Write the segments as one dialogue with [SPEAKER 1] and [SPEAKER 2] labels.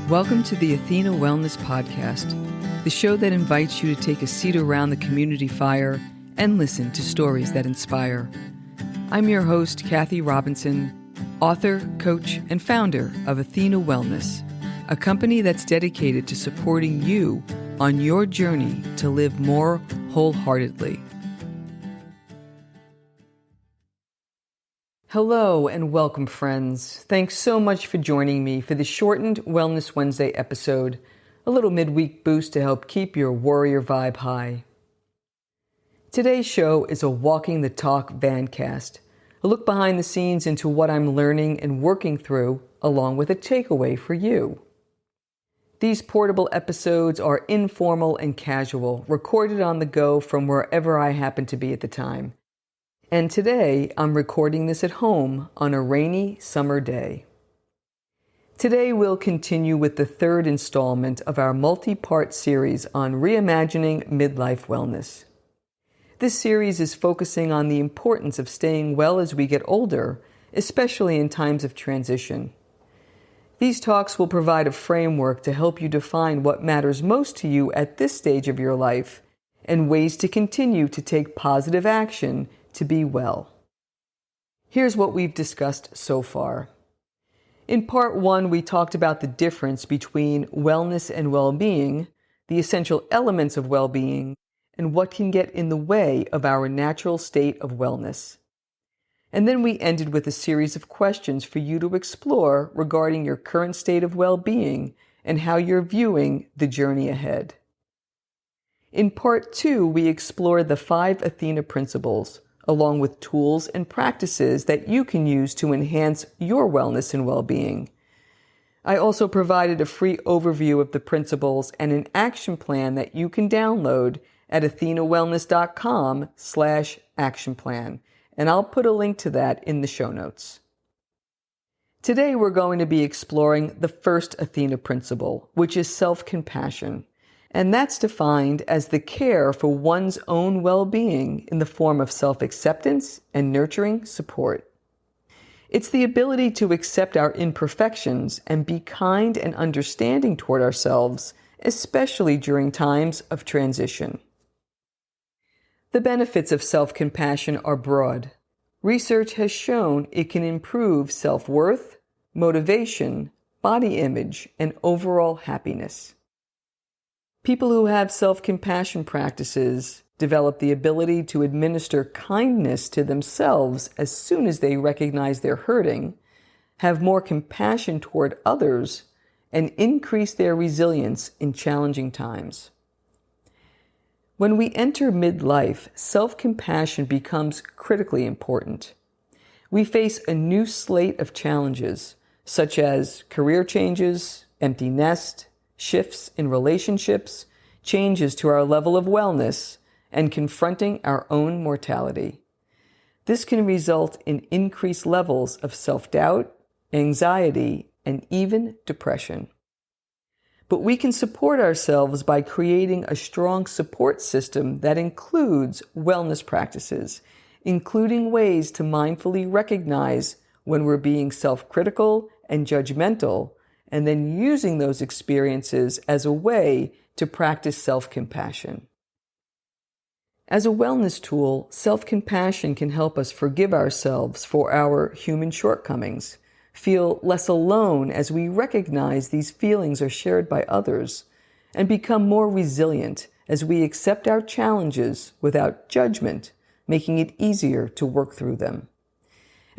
[SPEAKER 1] Welcome to the Athena Wellness Podcast, the show that invites you to take a seat around the community fire and listen to stories that inspire. I'm your host, Kathy Robinson, author, coach, and founder of Athena Wellness, a company that's dedicated to supporting you on your journey to live more wholeheartedly. Hello and welcome, friends. Thanks so much for joining me for the shortened Wellness Wednesday episode, a little midweek boost to help keep your warrior vibe high. Today's show is a Walking the Talk Vancast, a look behind the scenes into what I'm learning and working through, along with a takeaway for you. These portable episodes are informal and casual, recorded on the go from wherever I happen to be at the time. And today, I'm recording this at home on a rainy summer day. Today, we'll continue with the third installment of our multi-part series on reimagining midlife wellness. This series is focusing on the importance of staying well as we get older, especially in times of transition. These talks will provide a framework to help you define what matters most to you at this stage of your life and ways to continue to take positive action to be well. Here's what we've discussed so far. In part one, we talked about the difference between wellness and well-being, the essential elements of well-being, and what can get in the way of our natural state of wellness. And then we ended with a series of questions for you to explore regarding your current state of well-being and how you're viewing the journey ahead. In part two, we explored the 5 Athena Principles, along with tools and practices that you can use to enhance your wellness and well-being. I also provided a free overview of the principles and an action plan that you can download at athenawellness.com/action plan, and I'll put a link to that in the show notes. Today we're going to be exploring the first Athena Principle, which is self-compassion. And that's defined as the care for one's own well-being in the form of self-acceptance and nurturing support. It's the ability to accept our imperfections and be kind and understanding toward ourselves, especially during times of transition. The benefits of self-compassion are broad. Research has shown it can improve self-worth, motivation, body image, and overall happiness. People who have self-compassion practices develop the ability to administer kindness to themselves as soon as they recognize they're hurting, have more compassion toward others, and increase their resilience in challenging times. When we enter midlife, self-compassion becomes critically important. We face a new slate of challenges, such as career changes, empty nest, shifts in relationships, changes to our level of wellness, and confronting our own mortality. This can result in increased levels of self-doubt, anxiety, and even depression. But we can support ourselves by creating a strong support system that includes wellness practices, including ways to mindfully recognize when we're being self-critical and judgmental, and then using those experiences as a way to practice self-compassion. As a wellness tool, self-compassion can help us forgive ourselves for our human shortcomings, feel less alone as we recognize these feelings are shared by others, and become more resilient as we accept our challenges without judgment, making it easier to work through them.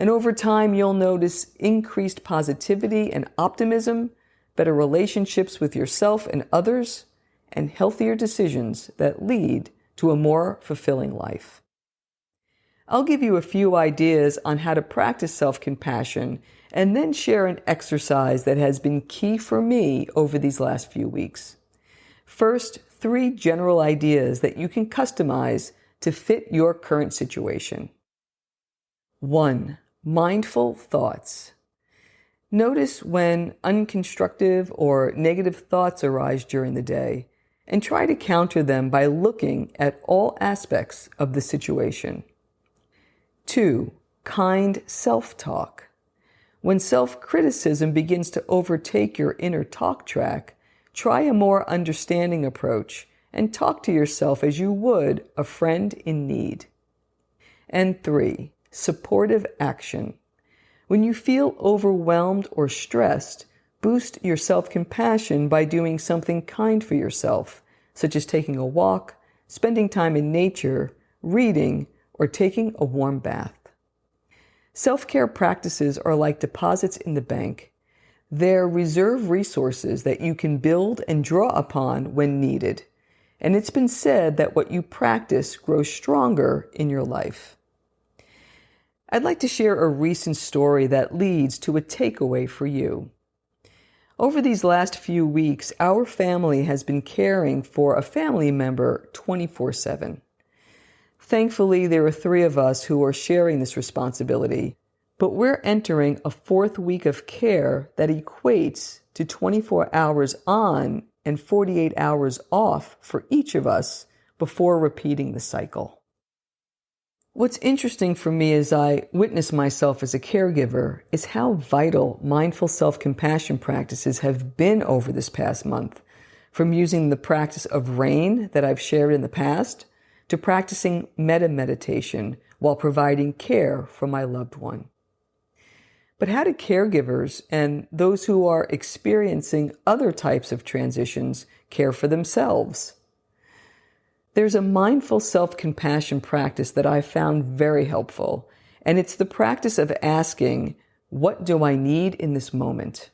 [SPEAKER 1] And over time, you'll notice increased positivity and optimism, better relationships with yourself and others, and healthier decisions that lead to a more fulfilling life. I'll give you a few ideas on how to practice self-compassion and then share an exercise that has been key for me over these last few weeks. First, 3 general ideas that you can customize to fit your current situation. 1. Mindful thoughts. Notice when unconstructive or negative thoughts arise during the day and try to counter them by looking at all aspects of the situation. 2. Kind self-talk. When self-criticism begins to overtake your inner talk track, try a more understanding approach and talk to yourself as you would a friend in need. And 3, supportive action. When you feel overwhelmed or stressed, boost your self-compassion by doing something kind for yourself, such as taking a walk, spending time in nature, reading, or taking a warm bath. Self-care practices are like deposits in the bank. They're reserve resources that you can build and draw upon when needed. And it's been said that what you practice grows stronger in your life. I'd like to share a recent story that leads to a takeaway for you. Over these last few weeks, our family has been caring for a family member 24/7. Thankfully, there are 3 of us who are sharing this responsibility, but we're entering a 4th week of care that equates to 24 hours on and 48 hours off for each of us before repeating the cycle. What's interesting for me as I witness myself as a caregiver is how vital mindful self-compassion practices have been over this past month, from using the practice of rain that I've shared in the past to practicing metta meditation while providing care for my loved one. But how do caregivers and those who are experiencing other types of transitions care for themselves? There's a mindful self-compassion practice that I found very helpful, and it's the practice of asking, what do I need in this moment?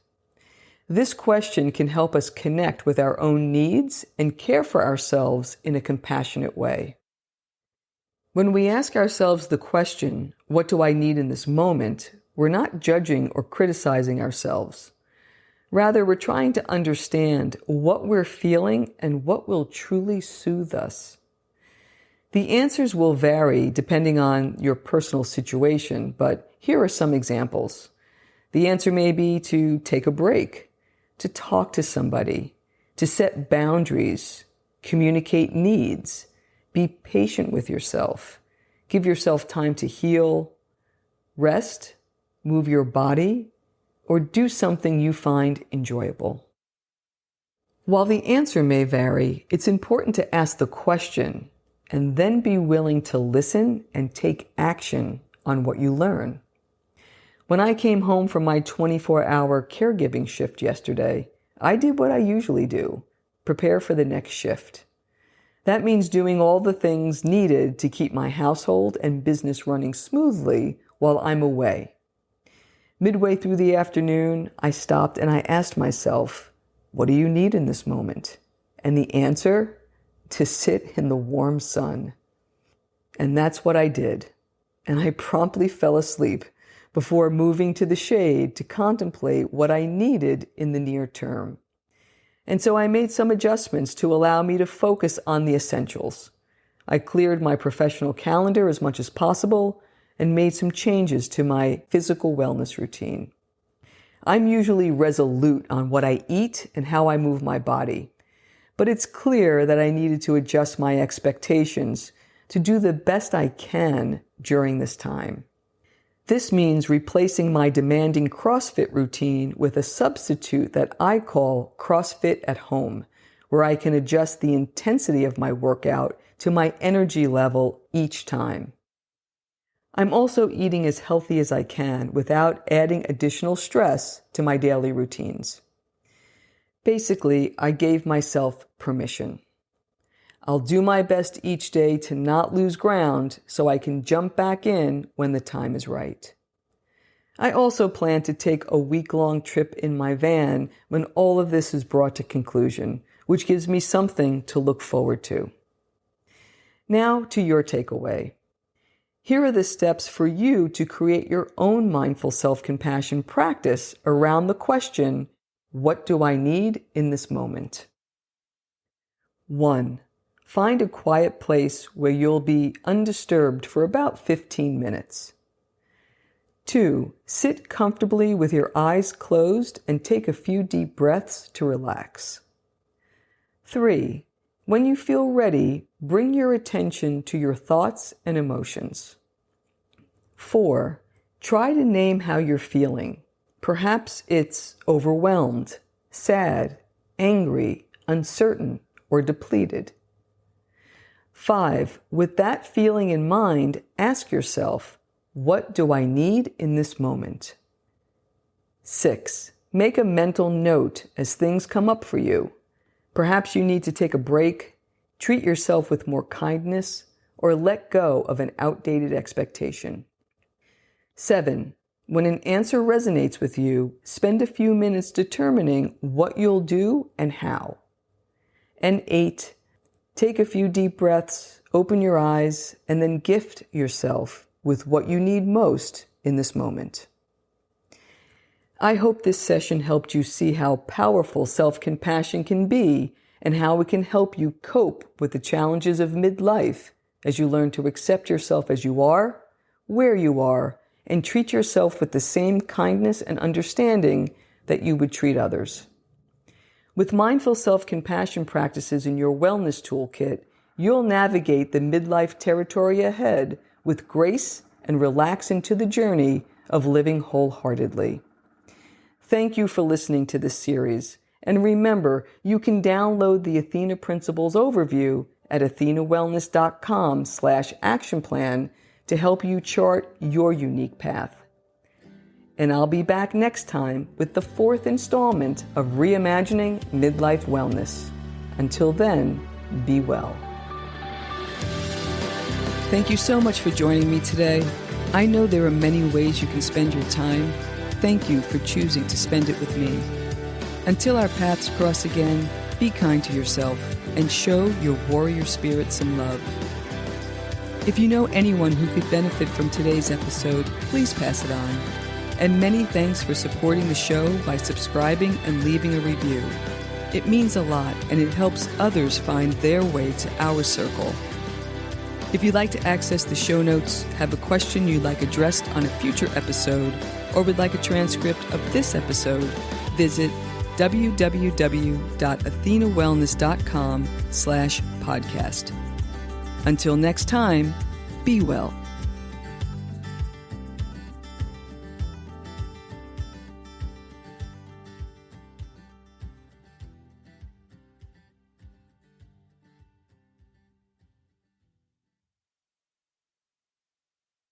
[SPEAKER 1] This question can help us connect with our own needs and care for ourselves in a compassionate way. When we ask ourselves the question, what do I need in this moment, we're not judging or criticizing ourselves. Rather, we're trying to understand what we're feeling and what will truly soothe us. The answers will vary depending on your personal situation, but here are some examples. The answer may be to take a break, to talk to somebody, to set boundaries, communicate needs, be patient with yourself, give yourself time to heal, rest, move your body, or do something you find enjoyable. While the answer may vary, it's important to ask the question and then be willing to listen and take action on what you learn. When I came home from my 24-hour caregiving shift yesterday, I did what I usually do, prepare for the next shift. That means doing all the things needed to keep my household and business running smoothly while I'm away. Midway through the afternoon, I stopped and I asked myself, what do you need in this moment? And the answer, to sit in the warm sun. And that's what I did. And I promptly fell asleep before moving to the shade to contemplate what I needed in the near term. And so I made some adjustments to allow me to focus on the essentials. I cleared my professional calendar as much as possible and made some changes to my physical wellness routine. I'm usually resolute on what I eat and how I move my body, but it's clear that I needed to adjust my expectations to do the best I can during this time. This means replacing my demanding CrossFit routine with a substitute that I call CrossFit at home, where I can adjust the intensity of my workout to my energy level each time. I'm also eating as healthy as I can without adding additional stress to my daily routines. Basically, I gave myself permission. I'll do my best each day to not lose ground so I can jump back in when the time is right. I also plan to take a week-long trip in my van when all of this is brought to conclusion, which gives me something to look forward to. Now to your takeaway. Here are the steps for you to create your own mindful self-compassion practice around the question, what do I need in this moment? 1. Find a quiet place where you'll be undisturbed for about 15 minutes. 2. Sit comfortably with your eyes closed and take a few deep breaths to relax. 3. When you feel ready, bring your attention to your thoughts and emotions. 4. Try to name how you're feeling. Perhaps it's overwhelmed, sad, angry, uncertain, or depleted. 5. With that feeling in mind, ask yourself, what do I need in this moment? 6. Make a mental note as things come up for you. Perhaps you need to take a break, treat yourself with more kindness, or let go of an outdated expectation. 7. When an answer resonates with you, spend a few minutes determining what you'll do and how. And 8. Take a few deep breaths, open your eyes, and then gift yourself with what you need most in this moment. I hope this session helped you see how powerful self-compassion can be and how it can help you cope with the challenges of midlife as you learn to accept yourself as you are, where you are, and treat yourself with the same kindness and understanding that you would treat others. With mindful self-compassion practices in your wellness toolkit, you'll navigate the midlife territory ahead with grace and relax into the journey of living wholeheartedly. Thank you for listening to this series. And remember, you can download the Athena Principles overview at athenawellness.com/action plan to help you chart your unique path. And I'll be back next time with the 4th installment of Reimagining Midlife Wellness. Until then, be well. Thank you so much for joining me today. I know there are many ways you can spend your time. Thank you for choosing to spend it with me. Until our paths cross again, be kind to yourself and show your warrior spirit some love. If you know anyone who could benefit from today's episode, please pass it on. And many thanks for supporting the show by subscribing and leaving a review. It means a lot, and it helps others find their way to our circle. If you'd like to access the show notes, have a question you'd like addressed on a future episode, or would like a transcript of this episode, visit www.athenawellness.com/podcast. Until next time, be well.